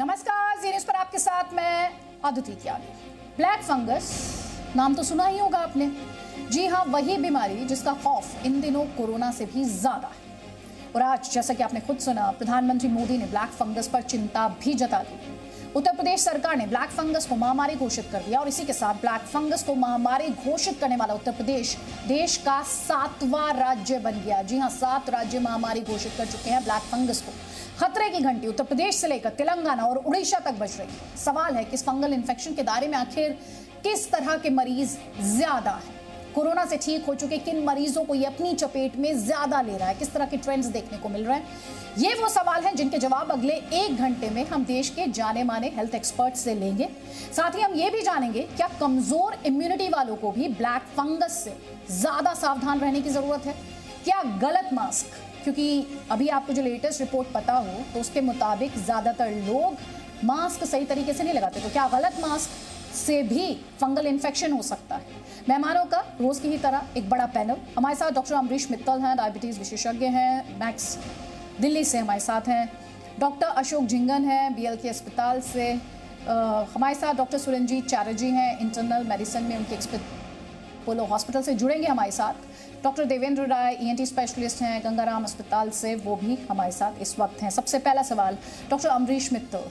नमस्कार, जी न्यूज़ पर आपके साथ मैं अदिति त्यागी। ब्लैक फंगस नाम तो सुना ही होगा आपने। जी हाँ, वही बीमारी जिसका खौफ इन दिनों कोरोना से भी ज्यादा है। और आज जैसा कि आपने खुद सुना, प्रधानमंत्री मोदी ने ब्लैक फंगस पर चिंता भी जता दी। उत्तर प्रदेश सरकार ने ब्लैक फंगस को महामारी घोषित कर दिया और इसी के साथ ब्लैक फंगस को महामारी घोषित करने वाला उत्तर प्रदेश देश का 7वां राज्य बन गया। जी हाँ, 7 राज्य महामारी घोषित कर चुके हैं ब्लैक फंगस को। खतरे की घंटी उत्तर प्रदेश से लेकर तेलंगाना और उड़ीसा तक बज रही है। सवाल है कि इस फंगल इन्फेक्शन के दायरे में आखिर किस तरह के मरीज ज्यादा है, कोरोना से ठीक हो चुके किन मरीजों को ये अपनी चपेट में ज्यादा ले रहा है, किस तरह के ट्रेंड्स देखने को मिल रहे हैं। ये वो सवाल हैं जिनके जवाब अगले 1 घंटे में हम देश के जाने माने हेल्थ एक्सपर्ट से लेंगे। साथ ही हम ये भी जानेंगे क्या कमजोर इम्यूनिटी वालों को भी ब्लैक फंगस से ज्यादा सावधान रहने की जरूरत है। क्या गलत मास्क, क्योंकि अभी आपको जो लेटेस्ट रिपोर्ट पता हो तो उसके मुताबिक ज्यादातर लोग मास्क सही तरीके से नहीं लगाते, तो क्या गलत मास्क से भी फंगल इन्फेक्शन हो सकता है। मेहमानों का रोज की ही तरह एक बड़ा पैनल। हमारे साथ डॉक्टर अमरीश मित्तल हैं, डायबिटीज विशेषज्ञ हैं, मैक्स दिल्ली से हमारे साथ हैं। डॉक्टर अशोक झिंगन हैं, बीएलके अस्पताल से। हमारे साथ डॉक्टर सुरंजीत चैटर्जी हैं, इंटरनल मेडिसिन में उनके एक्सपर्ट, पोलो हॉस्पिटल से जुड़ेंगे हमारे साथ। डॉक्टर देवेंद्र राय ईएनटी स्पेशलिस्ट हैं, गंगाराम अस्पताल से, वो भी हमारे साथ इस वक्त हैं। सबसे पहला सवाल डॉक्टर अमरीश मित्तल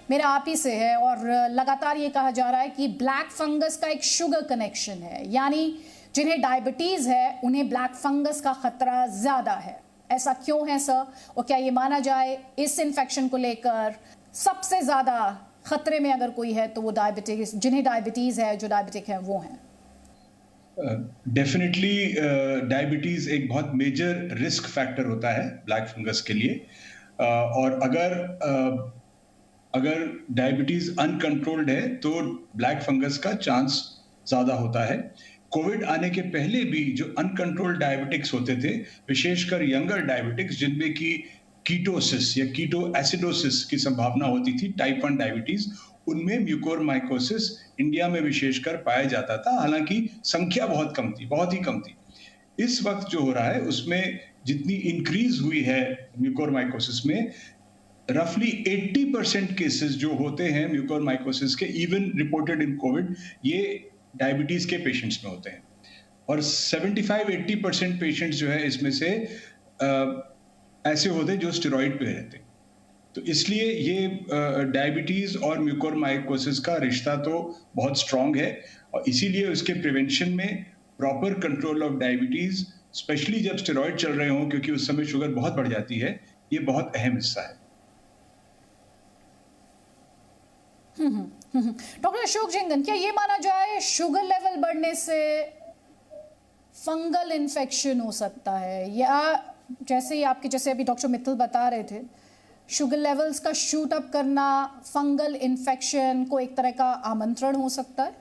मेरा आप ही से है, और लगातार ये कहा जा रहा है कि ब्लैक फंगस का एक शुगर कनेक्शन है, यानी जिन्हें डायबिटीज है उन्हें ब्लैक फंगस का खतरा ज्यादा है। ऐसा क्यों है सर, और क्या ये माना जाए इस इन्फेक्शन को लेकर सबसे ज्यादा खतरे में अगर कोई है तो वो डायबिटीज, जिन्हें डायबिटीज है, जो डायबिटिक है वो हैं? डेफिनेटली डायबिटीज एक बहुत मेजर रिस्क फैक्टर होता है ब्लैक फंगस के लिए। और अगर डायबिटीज अनकंट्रोल्ड है तो ब्लैक फंगस का चांस ज्यादा होता है। कोविड आने के पहले भी जो अनकंट्रोल्ड डायबिटिक्स होते थे, विशेषकर यंगर डायबिटिक्स जिनमें की कीटोसिस या कीटो एसिडोसिस की संभावना होती थी, टाइप 1 डायबिटीज, उनमें म्यूकोरमाइकोसिस इंडिया में विशेषकर पाया जाता था। हालांकि संख्या बहुत कम थी, बहुत ही कम थी। इस वक्त जो हो रहा है उसमें जितनी इंक्रीज हुई है म्यूकोरमाइकोसिस में, रफली 80% केसेस जो होते हैं म्यूकोरमाइकोसिस के, इवन रिपोर्टेड इन कोविड, ये डायबिटीज के पेशेंट्स में होते हैं। और 75-80% पेशेंट्स जो है इसमें से ऐसे होते हैं जो स्टेरॉइड पे रहते हैं। तो इसलिए ये डायबिटीज और म्यूकोरमाइकोसिस का रिश्ता तो बहुत स्ट्रांग है, और इसीलिए उसके प्रिवेंशन में proper control of diabetes, specially जब स्टेरॉइड चल रहे हों, क्योंकि उस समय शुगर बहुत बढ़ जाती है, ये बहुत अहम हिस्सा है। डॉक्टर अशोक झिंगन, क्या ये माना जाए शुगर लेवल बढ़ने से फंगल इन्फेक्शन हो सकता है, या जैसे अभी डॉक्टर मित्तल बता रहे थे, शुगर लेवल्स का शूट अप करना फंगल इन्फेक्शन को एक तरह का आमंत्रण हो सकता है?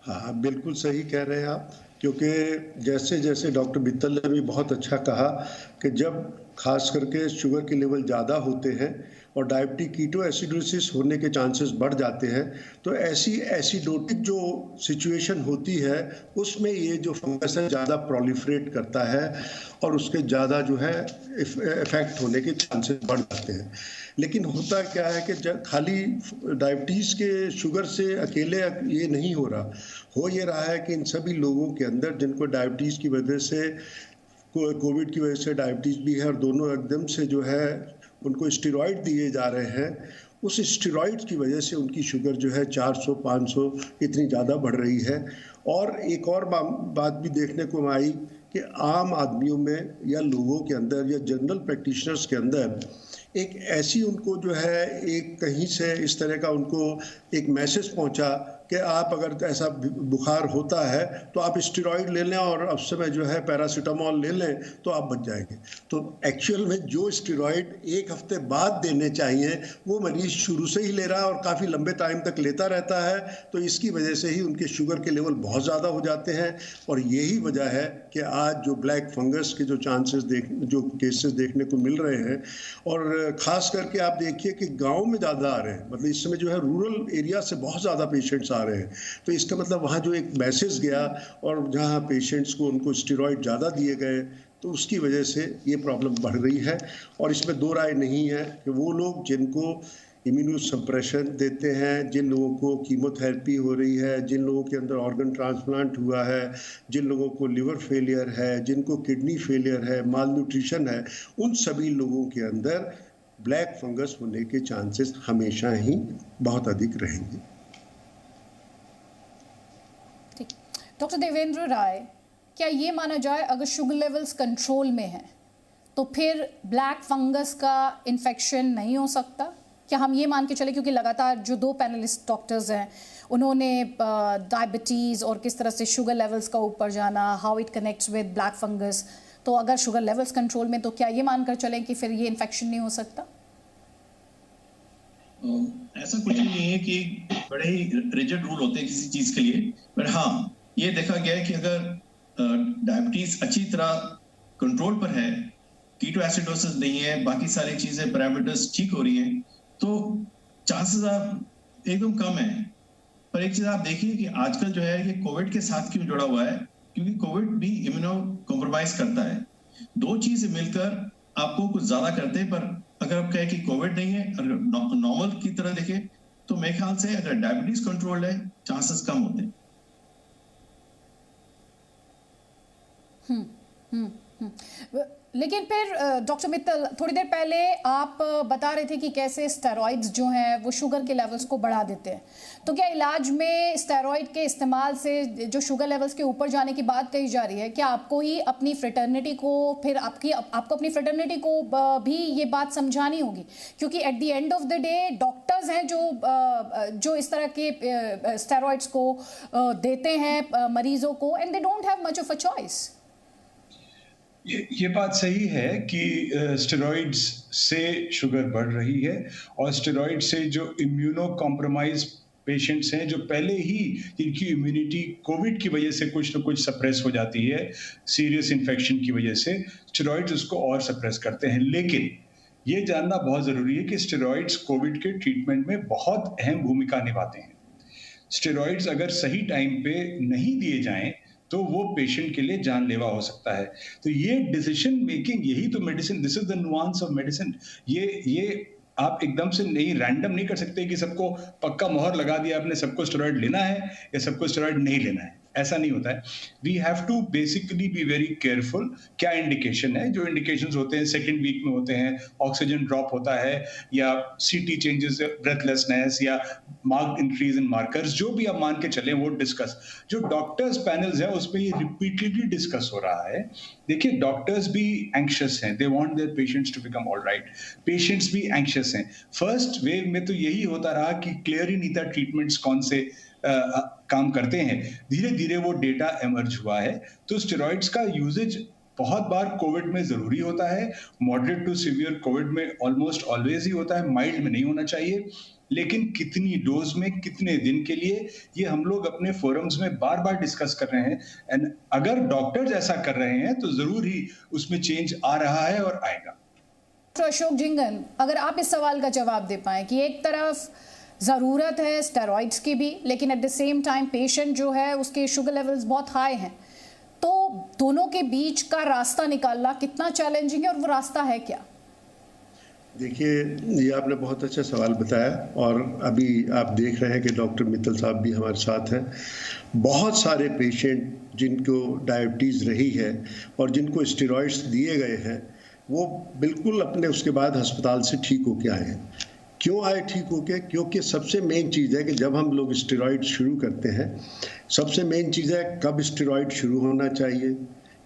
हाँ, बिल्कुल सही कह रहे हैं आप, क्योंकि जैसे जैसे डॉक्टर मित्तल ने भी बहुत अच्छा कहा कि जब खास करके शुगर के लेवल ज़्यादा होते हैं और डायबिटिक कीटो एसिडोसिस होने के चांसेस बढ़ जाते हैं, तो ऐसी एसिडोटिक जो सिचुएशन होती है उसमें ये जो फंगस है ज़्यादा प्रोलिफरेट करता है और उसके ज़्यादा जो है इफेक्ट होने के चांसेस बढ़ जाते हैं। लेकिन होता क्या है कि खाली डायबिटीज़ के शुगर से अकेले ये नहीं हो रहा, हो ये रहा है कि इन सभी लोगों के अंदर जिनको डायबिटीज़ की वजह से, कोविड की वजह से डायबिटीज़ भी है और दोनों एकदम से जो है उनको स्टेरॉइड दिए जा रहे हैं, उस स्टेरॉइड की वजह से उनकी शुगर जो है 400-500 इतनी ज़्यादा बढ़ रही है। और एक और बात भी देखने को आई कि आम आदमियों में या लोगों के अंदर या जनरल प्रैक्टिशनर्स के अंदर एक ऐसी उनको जो है एक कहीं से इस तरह का उनको एक मैसेज पहुंचा कि आप अगर ऐसा बुखार होता है तो आप स्टेरॉइड ले लें और उस समय जो है पैरासीटामोल ले लें तो आप बच जाएंगे। तो एक्चुअल में जो स्टेरॉइड 1 हफ्ते बाद देने चाहिए वो मरीज शुरू से ही ले रहा है और काफ़ी लंबे टाइम तक लेता रहता है, तो इसकी वजह से ही उनके शुगर के लेवल बहुत ज़्यादा हो जाते हैं। और यही वजह है कि आज जो ब्लैक फंगस के जो जो केसेस देखने को मिल रहे हैं, और ख़ास करके आप देखिए कि गाँव में ज़्यादा आ रहे हैं, मतलब इस समय जो है रूरल एरिया से बहुत ज़्यादा पेशेंट्स आ रहे हैं। तो इसका मतलब वहाँ जो एक मैसेज गया और जहाँ पेशेंट्स को उनको स्टेरॉइड ज़्यादा दिए गए, तो उसकी वजह से ये प्रॉब्लम बढ़ रही है। और इसमें दो राय नहीं है कि वो लोग जिनको इम्यूनो सप्रेशन देते हैं, जिन लोगों को कीमोथेरेपी हो रही है, जिन लोगों के अंदर ऑर्गन ट्रांसप्लांट हुआ है, जिन लोगों को लिवर फेलियर है, जिनको किडनी फेलियर है, माल न्यूट्रिशन है, उन सभी लोगों के अंदर ब्लैक फंगस होने के चांसेस हमेशा ही बहुत अधिक रहेंगे। ठीक। डॉक्टर देवेंद्र राय, क्या ये माना जाए अगर शुगर लेवल्स कंट्रोल में है तो फिर ब्लैक फंगस का इन्फेक्शन नहीं हो सकता? क्या हम ये मान के चले, क्योंकि लगातार जो दो पैनलिस्ट डॉक्टर्स हैं उन्होंने डायबिटीज़ और किस तरह से शुगर लेवल्स का ऊपर जाना, how it connects with black fungus, तो अगर शुगर लेवल्स कंट्रोल में तो क्या ये मानकर चलें कि फिर ये इन्फेक्शन नहीं हो सकता? ऐसा कुछ नहीं है कि बड़े ही रिजिड रूल होते हैं किसी चीज के लिए, पर हाँ ये देखा गया है कि अगर डायबिटीज अच्छी तरह कंट्रोल पर है, कीटो एसिडोसिस नहीं है, बाकी सारी चीजें पैरामीटर्स ठीक हो रही हैं, तो चांसेस आप एकदम कम है। पर एक चीज आप देखिए कि आजकल जो है ये कोविड के साथ क्यों जुड़ा हुआ है, क्योंकि कोविड भी इम्यूनो कॉम्प्रोमाइज करता है। दो चीजें मिलकर आपको कुछ ज्यादा करते हैं, पर अगर आप कहें कि कोविड नहीं है, अगर नॉर्मल की तरह देखें तो मेरे ख्याल से अगर डायबिटीज कंट्रोल है चांसेस कम होते हैं। लेकिन फिर डॉक्टर मित्तल, थोड़ी देर पहले आप बता रहे थे कि कैसे स्टेरॉइड्स जो हैं वो शुगर के लेवल्स को बढ़ा देते हैं, तो क्या इलाज में स्टेरॉइड के इस्तेमाल से जो शुगर लेवल्स के ऊपर जाने की बात कही जा रही है, क्या आपको ही अपनी फ्रेटर्निटी को, फिर आपको अपनी फ्रेटर्निटी को भी ये बात समझानी होगी? क्योंकि at the end of the day doctors हैं जो इस तरह के स्टेरॉइड्स को देते हैं मरीजों को, and they don't have much of a choice. ये बात सही है कि स्टेरॉइड्स से शुगर बढ़ रही है, और स्टेरॉइड से जो इम्यूनो कॉम्प्रोमाइज पेशेंट्स हैं, जो पहले ही जिनकी इम्यूनिटी कोविड की वजह से कुछ न कुछ सप्रेस हो जाती है, सीरियस इन्फेक्शन की वजह से, स्टेरॉइड्स उसको और सप्रेस करते हैं। लेकिन ये जानना बहुत ज़रूरी है कि स्टेरॉइड्स कोविड के ट्रीटमेंट में बहुत अहम भूमिका निभाते हैं। स्टेरॉइड्स अगर सही टाइम पे नहीं दिए जाएं तो वो पेशेंट के लिए जानलेवा हो सकता है। तो ये डिसीजन मेकिंग, यही तो medicine, this is the nuance of medicine. ये आप एकदम से नहीं, रैंडम नहीं कर सकते कि सबको पक्का मोहर लगा दिया आपने, सबको स्टेरॉइड लेना है या सबको स्टेरॉइड नहीं लेना है, ऐसा नहीं होता है। We have to basically be very careful. क्या इंडिकेशन है? जो इंडिकेशंस होते हैं सेकंड वीक में होते हैं, ऑक्सीजन ड्रॉप होता है या सीटी चेंजेस, ब्रेथलेसनेस या मार्क्ड इंक्रीज इन मार्कर्स, जो भी आप मान के चलें वो डिस्कस, जो डॉक्टर्स पैनल्स है उसमें ये रिपीटेडली डिस्कस हो रहा है। देखिए डॉक्टर्स भी एंक्शियस हैं, they want their patients to become alright, patients भी एंक्शियस हैं। फर्स्ट वेव में तो यही होता रहा कि क्लियर ही नहीं था ट्रीटमेंट्स कौन से काम करते हैं। धीरे धीरे वो डेटा एमर्ज हुआ है। तो स्टेरॉइड्स का यूजेज बहुत बार कोविड में जरूरी होता है, मॉडरेट टू सीवियर कोविड में ऑलमोस्ट ऑलवेज ही होता है, माइल्ड में नहीं होना चाहिए। लेकिन कितनी डोज में, कितने दिन के लिए, ये हम लोग अपने फोरम्स में बार बार डिस्कस कर रहे हैं। एंड अगर डॉक्टर्स ऐसा कर रहे हैं तो जरूर ही उसमें चेंज आ रहा है और आएगा। अशोक जिंगन, अगर आप इस सवाल का जवाब दे पाएं कि एक तरफ ज़रूरत है स्टेरॉइड्स की भी, लेकिन at the same time patient जो है उसके शुगर लेवल्स बहुत हाई हैं, तो दोनों के बीच का रास्ता निकालना कितना चैलेंजिंग है और वो रास्ता है क्या? देखिए, ये आपने बहुत अच्छा सवाल बताया, और अभी आप देख रहे हैं कि डॉक्टर मित्तल साहब भी हमारे साथ हैं। बहुत सारे पेशेंट जिनको डायबिटीज़ रही है और जिनको स्टेरॉइड्स दिए गए हैं, वो बिल्कुल अपने उसके बाद अस्पताल से ठीक होके आए हैं। क्यों आए ठीक होके? क्योंकि सबसे मेन चीज़ है कि जब हम लोग स्टेरॉइड शुरू करते हैं, सबसे मेन चीज़ है कब स्टेरॉइड शुरू होना चाहिए,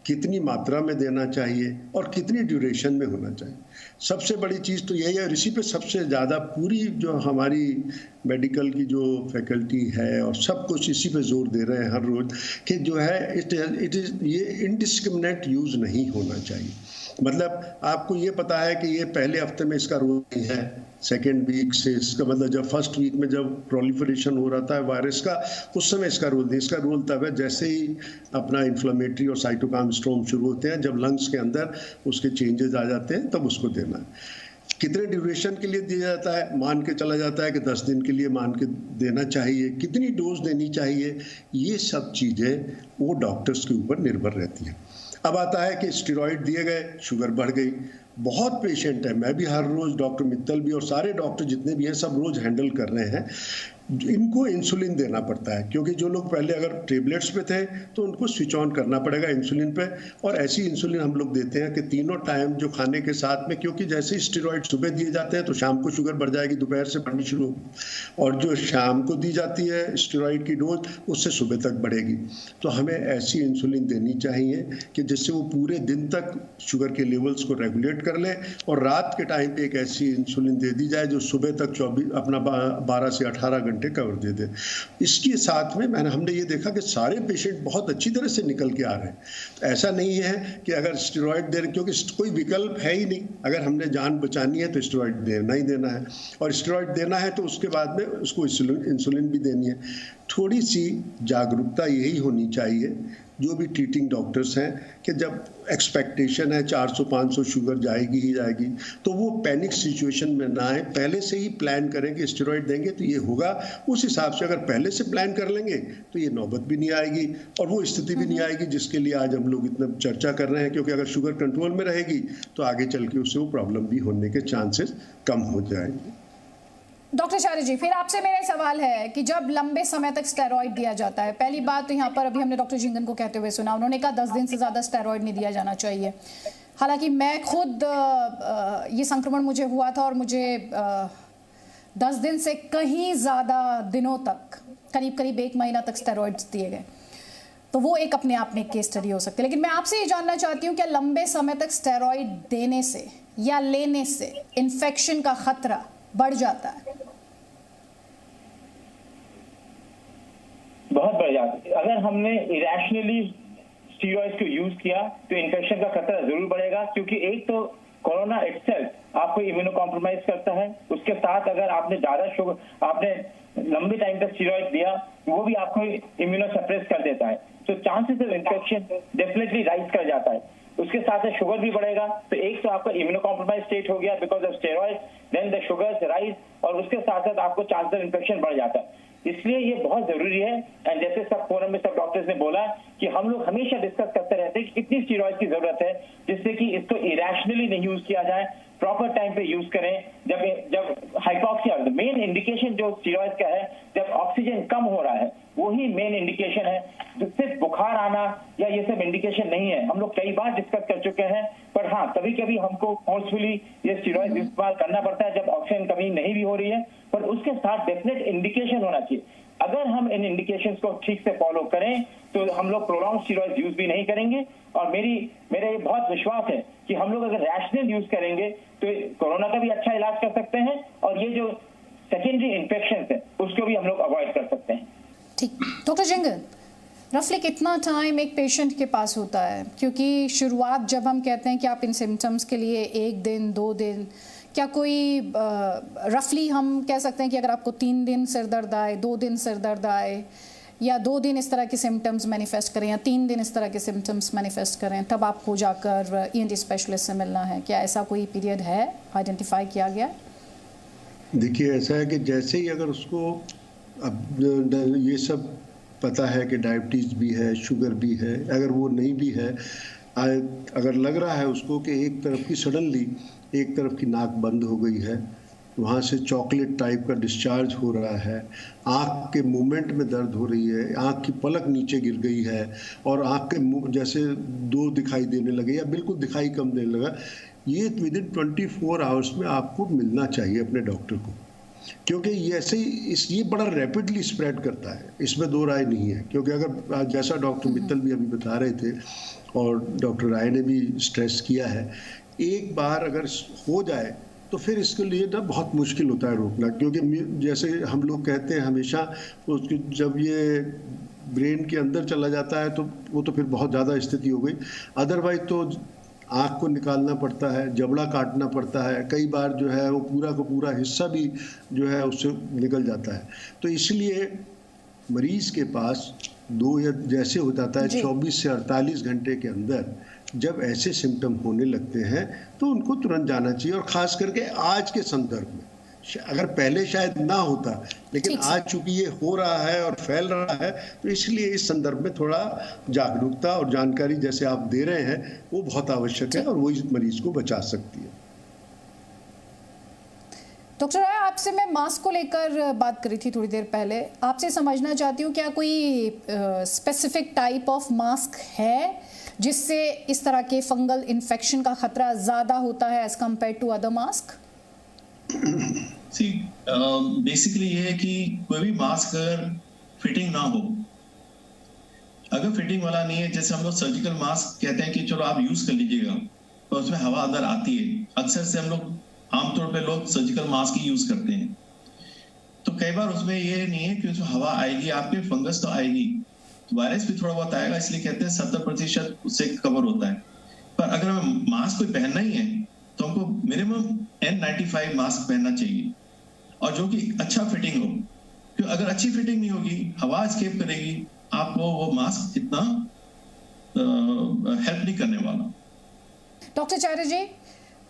कितनी मात्रा में देना चाहिए और कितनी ड्यूरेशन में होना चाहिए। सबसे बड़ी चीज़ तो यही है, और इसी पे सबसे ज़्यादा पूरी जो हमारी मेडिकल की जो फैकल्टी है और सब कुछ इसी पे जोर दे रहे हैं हर रोज़ कि जो है इट इज़ ये इनडिस्क्रिमिनेट यूज़ नहीं होना चाहिए। मतलब आपको ये पता है कि ये पहले हफ्ते में इसका रोल नहीं है, सेकेंड वीक से इसका मतलब जब फर्स्ट वीक में जब प्रोलिफरेशन हो रहा था वायरस का, उस समय इसका रोल नहीं। इसका रोल तब है जैसे ही अपना इन्फ्लेमेटरी और साइटोकाइन स्टॉर्म शुरू होते हैं, जब लंग्स के अंदर उसके चेंजेस आ जाते हैं, तब उसको देना है। कितने ड्यूरेशन के लिए दिया जाता है? मान के चला जाता है कि 10 दिन के लिए मान के देना चाहिए। कितनी डोज देनी चाहिए? ये सब चीज़ें वो डॉक्टर्स के ऊपर निर्भर रहती हैं। अब आता है कि स्टेरॉइड दिए गए, शुगर बढ़ गई, बहुत पेशेंट है, मैं भी हर रोज, डॉक्टर मित्तल भी और सारे डॉक्टर जितने भी हैं सब रोज हैंडल कर रहे हैं, इनको इंसुलिन देना पड़ता है, क्योंकि जो लोग पहले अगर टेबलेट्स पे थे तो उनको स्विच ऑन करना पड़ेगा इंसुलिन पे। और ऐसी इंसुलिन हम लोग देते हैं कि तीनों टाइम जो खाने के साथ में, क्योंकि जैसे स्टेरॉइड सुबह दिए जाते हैं तो शाम को शुगर बढ़ जाएगी, दोपहर से बढ़नी शुरू होगी, और जो शाम को दी जाती है स्टेरॉइड की डोज उससे सुबह तक बढ़ेगी। तो हमें ऐसी इंसुलिन देनी चाहिए कि जिससे वो पूरे दिन तक शुगर के लेवल्स को रेगुलेट कर ले, और रात के टाइम पे एक ऐसी इंसुलिन दे दी जाए जो सुबह तक 12 से 18 घंटे कवर दे दे। इसके साथ में हमने ये देखा कि सारे पेशेंट बहुत अच्छी तरह से निकल के आ रहे हैं। तो ऐसा नहीं है कि अगर स्टेरॉइड दे रहे, क्योंकि कोई विकल्प है ही नहीं, अगर हमने जान बचानी है तो स्टेरॉइड देना ही देना है, और स्टेरॉइड देना है तो उसके बाद में उसको इंसुलिन भी देनी है। थोड़ी सी जागरूकता यही होनी चाहिए जो भी ट्रीटिंग डॉक्टर्स हैं कि जब एक्सपेक्टेशन है 400-500 शुगर जाएगी ही जाएगी, तो वो पैनिक सिचुएशन में ना आए, पहले से ही प्लान करें कि स्टेरॉइड देंगे तो ये होगा। उस हिसाब से अगर पहले से प्लान कर लेंगे तो ये नौबत भी नहीं आएगी और वो स्थिति भी नहीं आएगी जिसके लिए आज हम लोग इतना चर्चा कर रहे हैं, क्योंकि अगर शुगर कंट्रोल में रहेगी तो आगे चल के उससे वो प्रॉब्लम भी होने के चांसेस कम हो जाएंगे। डॉक्टर आचार्य जी, फिर आपसे मेरा सवाल है कि जब लंबे समय तक स्टेरॉइड दिया जाता है, पहली बात तो यहाँ पर अभी हमने डॉक्टर जिंगन को कहते हुए सुना, उन्होंने कहा 10 दिन से ज़्यादा स्टेरॉइड नहीं दिया जाना चाहिए। हालांकि मैं खुद ये संक्रमण मुझे हुआ था और मुझे 10 दिन से कहीं ज़्यादा दिनों तक, करीब 1 महीना तक स्टेरॉइड्स दिए गए, तो वो एक अपने आप में केस स्टडी हो सकती है। लेकिन मैं आपसे ये जानना चाहती हूँ, क्या लंबे समय तक स्टेरॉइड देने से या लेने से इन्फेक्शन का खतरा बढ़ जाता है? बहुत बढ़ जाता है। अगर हमने इरेशनली स्टीरॉइड्स को यूज किया तो इन्फेक्शन का खतरा जरूर बढ़ेगा, क्योंकि एक तो कोरोना इटसेल्फ आपको इम्यूनो कॉम्प्रोमाइज करता है, उसके साथ अगर आपने ज्यादा शुगर, आपने लंबे टाइम तक स्टीरॉइड दिया, वो भी आपको इम्यूनो सप्रेस कर देता है, तो chances of infection definitely rise कर जाता है। उसके साथ शुगर भी बढ़ेगा, तो एक तो आपका इम्यूनो कॉम्प्रोमाइज स्टेट हो गया because of steroid, then the sugars rise, और उसके साथ साथ आपको चांसेस ऑफ इन्फेक्शन बढ़ जाता है। इसलिए ये बहुत जरूरी है। एंड जैसे सब फोरम में सब डॉक्टर्स ने बोला कि हम लोग हमेशा डिस्कस करते रहते हैं कि कितनी स्टीरॉइड की जरूरत है, जिससे कि इसको इरेशनली नहीं यूज किया जाए, प्रॉपर टाइम पे यूज करें। जब हाइपोक्सिया, मेन इंडिकेशन जो स्टीरॉइड का है, जब ऑक्सीजन कम हो रहा है, वही मेन इंडिकेशन है। सिर्फ बुखार आना या ये सब इंडिकेशन नहीं है, हम लोग कई बार डिस्कस कर चुके हैं। पर हाँ, कभी कभी हमको फोर्सफुली ये स्टीरॉइड इस्तेमाल करना पड़ता है जब ऑक्सीजन कमी नहीं भी हो रही है, पर उसके साथ डेफिनेट इंडिकेशन होना चाहिए। अगर हम इन इंडिकेशंस को ठीक से फॉलो करें तो हम लोग प्रोलॉन्ग स्टीरॉइड यूज भी नहीं करेंगे। और मेरा ये बहुत विश्वास है कि हम लोग अगर रैशनल यूज करेंगे तो कोरोना का भी अच्छा इलाज कर सकते हैं, और ये जो सेकेंडरी इन्फेक्शन है उसको भी हम लोग अवॉइड कर सकते हैं। ठीक, डॉक्टर जिंगन, रफली कितना टाइम एक पेशेंट के पास होता है? क्योंकि शुरुआत जब हम कहते हैं कि आप इन सिम्टम्स के लिए 1 दिन 2 दिन, क्या कोई रफली हम कह सकते हैं कि अगर आपको 3 दिन सिर दर्द आए, 2 दिन सिर दर्द आए, या 2 दिन इस तरह के सिम्टम्स मैनिफेस्ट करें, या 3 दिन इस तरह के सिम्टम्स मैनिफेस्ट करें, तब आपको जाकर ENT स्पेशलिस्ट से मिलना है? क्या ऐसा कोई पीरियड है, आइडेंटिफाई किया गया? देखिए, ऐसा है कि जैसे ही अगर उसको अब ये सब पता है कि डायबिटीज़ भी है, शुगर भी है, अगर वो नहीं भी है, अगर लग रहा है उसको कि एक तरफ की सडनली एक तरफ की नाक बंद हो गई है, वहाँ से चॉकलेट टाइप का डिस्चार्ज हो रहा है, आँख के मूवमेंट में दर्द हो रही है, आँख की पलक नीचे गिर गई है, और आँख के जैसे 2 दिखाई देने लगे या बिल्कुल दिखाई कम देने लगा, ये विदिन 24 आवर्स में आपको मिलना चाहिए अपने डॉक्टर को, क्योंकि ये ऐसे ये बड़ा रैपिडली स्प्रेड करता है, इसमें 2 राय नहीं है। क्योंकि अगर जैसा डॉक्टर मित्तल भी अभी बता रहे थे और डॉक्टर राय ने भी स्ट्रेस किया है, एक बार अगर हो जाए तो फिर इसके लिए ना बहुत मुश्किल होता है रोकना, क्योंकि जैसे हम लोग कहते हैं हमेशा, जब ये ब्रेन के अंदर चला जाता है तो वो तो फिर बहुत ज़्यादा स्थिति हो गई। अदरवाइज तो आँख को निकालना पड़ता है, जबड़ा काटना पड़ता है, कई बार जो है वो पूरा का पूरा हिस्सा भी जो है उससे निकल जाता है। तो इसलिए मरीज के पास 2 या जैसे हो जाता है 24 से 48 घंटे के अंदर जब ऐसे सिम्टम होने लगते हैं तो उनको तुरंत जाना चाहिए। और ख़ास करके आज के संदर्भ में, अगर पहले शायद ना होता, लेकिन ठीक से। आज चूंकि ये हो रहा है और फैल रहा है, तो इसलिए इस संदर्भ में थोड़ा जागरूकता और जानकारी जैसे आप दे रहे हैं वो बहुत आवश्यक है और वो इस मरीज को बचा सकती है। डॉक्टर राय, आपसे मैं मास्क को लेकर बात करी थी थोड़ी देर पहले, आपसे समझना चाहती हूँ क्या कोई स्पेसिफिक टाइप ऑफ मास्क है जिससे इस तरह के फंगल इन्फेक्शन का खतरा ज्यादा होता है as compare to other mask? Basically ये है कि कोई भी मास्क अगर फिटिंग ना हो, अगर फिटिंग वाला नहीं है, जैसे हम लोग सर्जिकल मास्क कहते हैं कि चलो आप यूज कर लीजिएगा, तो उसमें हवा अंदर आती है। अक्सर से हम लोग आमतौर पे लोग सर्जिकल मास्क ही यूज करते हैं, तो कई बार उसमें ये नहीं है कि उसमें हवा आएगी, आपके फंगस तो आएगी, तो वायरस भी थोड़ा बहुत आएगा, इसलिए कहते हैं 70% उससे कवर होता है। पर अगर हमें मास्क कोई पहनना ही है तो हमको मिनिमम N95 मास्क पहनना चाहिए, और जो कि अच्छा फिटिंग हो, क्योंकि अगर अच्छी फिटिंग नहीं होगी, हवा एस्केप करेगी, आपको वो मास्क इतना हेल्प नहीं करने वाला। डॉक्टर चैटर्जी,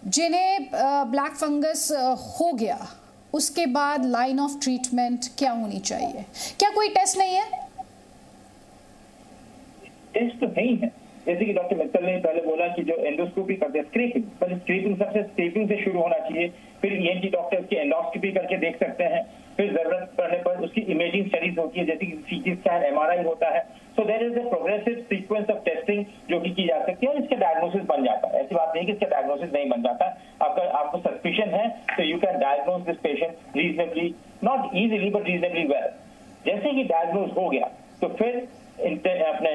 जिन्हें ब्लैक फंगस हो गया उसके बाद लाइन ऑफ ट्रीटमेंट क्या होनी चाहिए? क्या कोई टेस्ट नहीं है? टेस्ट तो नहीं है, जैसे कि डॉक्टर मित्तल ने पहले बोला कि जो एंडोस्कोपी करते हैं, स्क्रीपिंग, पहले स्क्रीपिंग सबसे स्क्रीपिंग से शुरू होना चाहिए, फिर ENT डॉक्टर्स की एंडोस्कोपी करके देख सकते हैं, फिर जरूरत पड़ने पर उसकी इमेजिंग स्टडीज होती है, जैसे कि CT स्कैन, MRI होता है। So there is a progressive sequence of testing जो कि की जा सकती है और इसका डायग्नोसिस बन जाता है। ऐसी बात नहीं कि इसका डायग्नोसिस नहीं बन जाता। अगर आपको सस्पिशन है तो you can diagnose this patient reasonably, not easily but reasonably well. जैसे ही डायग्नोज हो गया तो फिर अपने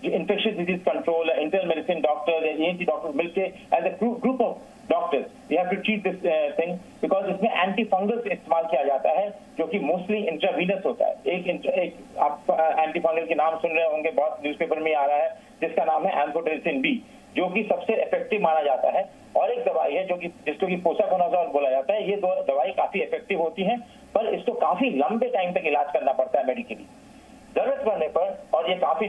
infectious disease control, internal medicine doctor, ENT doctor मिलके as a group of doctors we have to treat this thing, because इसमें anti fungal इस्तेमाल किया जाता है जो कि मोस्टली इंट्रावीनस होता है। एक आप एंटी फंगल के नाम सुन रहे होंगे, बहुत न्यूज़पेपर में आ रहा है, जिसका नाम है एम्फोटेरिसिन B, जो कि सबसे इफेक्टिव माना जाता है। और एक दवाई है जो कि जिसको कि पोसाकोनाजोल बोला जाता है। ये दो दवाई काफी इफेक्टिव होती हैं, पर इसको काफी लंबे टाइम तक इलाज करना पड़ता है मेडिकली। जरूरत पड़ने पर, और ये काफी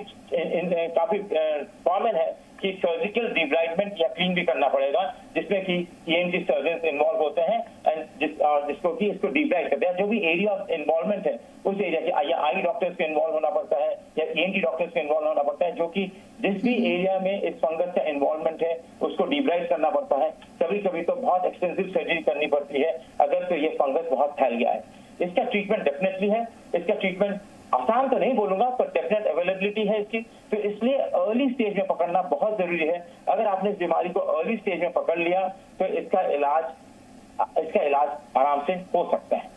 कॉमन है कि सर्जिकल डिब्राइडमेंट या क्लीन भी करना पड़ेगा, जिसमें कि ENT सर्जन इन्वॉल्व होते हैं एंड जिसको कि इसको डिब्राइड करते हैं। जो भी एरिया ऑफ इन्वॉल्वमेंट है उस एरिया के, या आई डॉक्टर्स को इन्वॉल्व होना पड़ता है या ENT डॉक्टर्स को इन्वॉल्व होना पड़ता है, जो कि जिस भी एरिया में इस फंगस का इन्वॉल्वमेंट है उसको डिब्राइड करना पड़ता है। कभी कभी तो बहुत एक्सटेंसिव सर्जरी करनी पड़ती है अगर तो ये फंगस बहुत फैल गया है। इसका ट्रीटमेंट डेफिनेटली है, इसका ट्रीटमेंट आसान तो नहीं बोलूंगा पर डेफिनेट अवेलेबिलिटी है इसकी। तो इसलिए अर्ली स्टेज में पकड़ना बहुत जरूरी है। अगर आपने इस बीमारी को अर्ली स्टेज में पकड़ लिया तो इसका इलाज आराम से हो सकता है।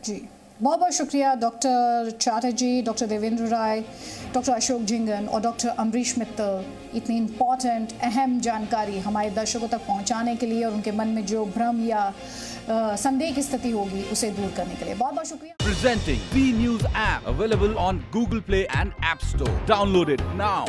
जी, बहुत बहुत शुक्रिया डॉक्टर चैटर्जी, डॉक्टर देवेंद्र राय, डॉक्टर अशोक झिंगन और डॉक्टर अमरीश मित्तल इतनी इम्पॉर्टेंट अहम जानकारी हमारे दर्शकों तक पहुंचाने के लिए और उनके मन में जो भ्रम या संदेह की स्थिति होगी उसे दूर करने के लिए बहुत बहुत शुक्रिया। Presenting B News app available on Google Play and App Store. Download it now.